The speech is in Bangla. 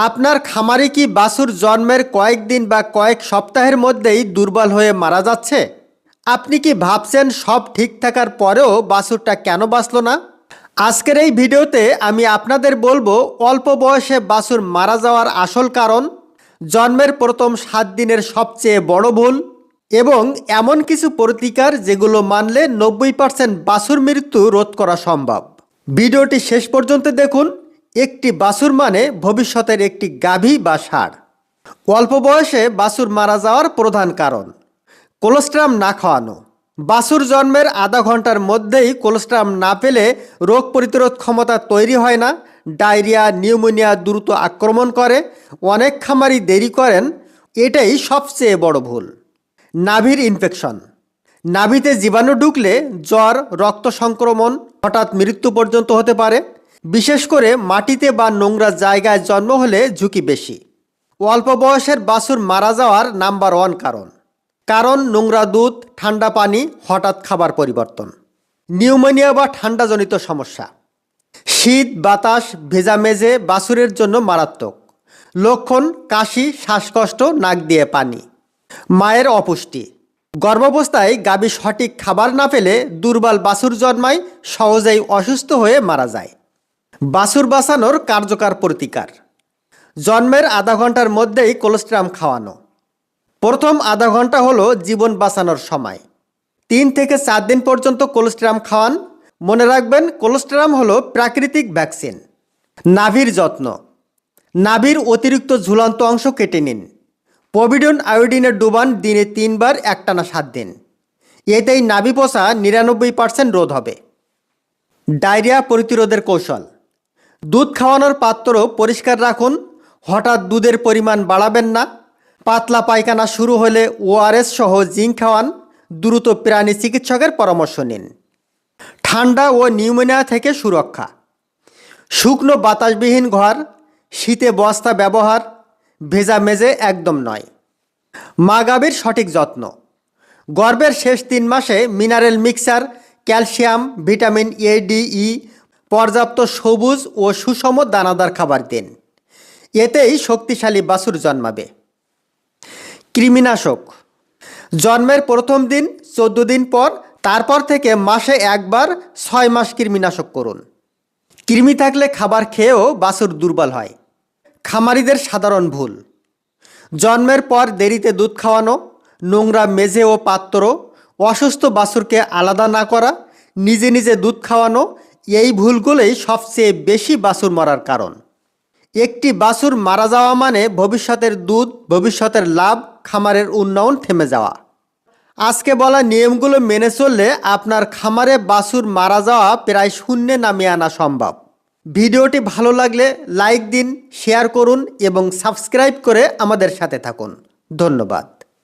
আপনার খামারে কি বাছুর জন্মের কয়েকদিন বা কয়েক সপ্তাহের মধ্যেই দুর্বল হয়ে মারা যাচ্ছে? আপনি কি ভাবছেন সব ঠিক থাকার পরেও বাছুরটা কেন বাঁচলো না? আজকের এই ভিডিওতে আমি আপনাদের বলবো অল্প বয়সে বাছুর মারা যাওয়ার আসল কারণ, জন্মের প্রথম 7 দিনের সবচেয়ে বড় ভুল এবং এমন কিছু প্রতিকার যেগুলো মানলে 90% বাছুর মৃত্যু রোধ করা সম্ভব। ভিডিওটি শেষ পর্যন্ত দেখুন। একটি বাছুর মানে ভবিষ্যতের একটি গাভী বা ষাঁড়। অল্প বয়সে বাছুর মারা যাওয়ার প্রধান কারণ কোলোস্ট্রাম না খাওয়ানো। বাছুর জন্মের আধা ঘন্টার মধ্যেই কোলোস্ট্রাম না পেলে রোগ প্রতিরোধ ক্ষমতা তৈরি হয় না, ডায়রিয়া নিউমোনিয়া দ্রুত আক্রমণ করে। অনেক খামারি দেরি করেন, এটাই সবচেয়ে বড় ভুল। নাভির ইনফেকশন, নাভিতে জীবাণু ঢুকলে জ্বর, রক্ত সংক্রমণ, হঠাৎ মৃত্যু পর্যন্ত হতে পারে। বিশেষ করে মাটিতে বা নোংরা জায়গায় জন্ম হলে ঝুঁকি বেশি। অল্প বয়সের বাছুর মারা যাওয়ার নাম্বার 1 কারণ নোংরা দুধ, ঠান্ডা পানি, হঠাৎ খাবার পরিবর্তন। নিউমোনিয়া বা ঠান্ডাজনিত সমস্যা, শীত, বাতাস, ভেজা মেঝে বাছুরের জন্য মারাত্মক। লক্ষণ কাশি, শ্বাসকষ্ট, নাক দিয়ে পানি। মায়ের অপুষ্টি, গর্ভাবস্থায় গাভী সঠিক খাবার না পেলে দুর্বল বাছুর জন্মায়, সহজেই অসুস্থ হয়ে মারা যায়। বাছুর বাঁচানোর কার্যকর প্রতিকার, জন্মের আধা ঘন্টার মধ্যেই কোলোস্ট্রাম খাওয়ানো। প্রথম আধা ঘন্টা হলো জীবন বাঁচানোর সময়। 3 থেকে 4 দিন পর্যন্ত কোলোস্ট্রাম খাওয়ান। মনে রাখবেন, কোলোস্ট্রাম হলো প্রাকৃতিক ভ্যাকসিন। নাভির যত্ন, নাভির অতিরিক্ত ঝুলন্ত অংশ কেটে নিন। পভিডন আয়োডিনে ডুবান দিনে 3 বার একটানা 7 দিন। এতেই নাভি পচা 99% রোধ হবে। ডায়রিয়া প্রতিরোধের কৌশল, দুধ খাওয়ানোর পাত্র পরিষ্কার রাখুন। হঠাৎ দুধের পরিমাণ বাড়াবেন না। পাতলা পায়খানা শুরু হলে ওআরএস সহ জিঙ্ক খাওয়ান। দ্রুত প্রাণী চিকিৎসকের পরামর্শ নিন। ঠান্ডা ও নিউমোনিয়া থেকে সুরক্ষা, শুকনো বাতাসবিহীন ঘর, শীতে বস্তা ব্যবহার, ভেজা মেঝে একদম নয়। মা গাভীর সঠিক যত্ন, গর্ভের শেষ 3 মাসে mineral mixer, calcium, vitamin A, D, E, পর্যাপ্ত সবুজ ও সুষম দানাদার খাবার দিন। এতেই শক্তিশালী বাছুর জন্মাবে। কৃমিনাশক, জন্মের প্রথম দিন, 14 দিন পর, তারপর থেকে মাসে 1 বার 6 মাস কৃমিনাশক করুন। কৃমি থাকলে খাবার খেয়েও বাছুর দুর্বল হয়। খামারিদের সাধারণ ভুল, জন্মের পর দেরিতে দুধ খাওয়ানো, নোংরা মেঝে ও পাত্র, অসুস্থ বাছুরকে আলাদা না করা, নিজে নিজে দুধ খাওয়ানো। এই ভুলগুলোই সবচেয়ে বেশি বাছুর মরার কারণ। একটি বাছুর মারা যাওয়া মানে ভবিষ্যতের দুধ, ভবিষ্যতের লাভ, খামারের উন্নয়ন থেমে যাওয়া। আজকে বলা নিয়মগুলো মেনে চললে আপনার খামারে বাছুর মারা যাওয়া প্রায় শূন্যে নামিয়ে আনা সম্ভব। ভিডিওটি ভালো লাগলে লাইক দিন, শেয়ার করুন এবং সাবস্ক্রাইব করে আমাদের সাথে থাকুন। ধন্যবাদ।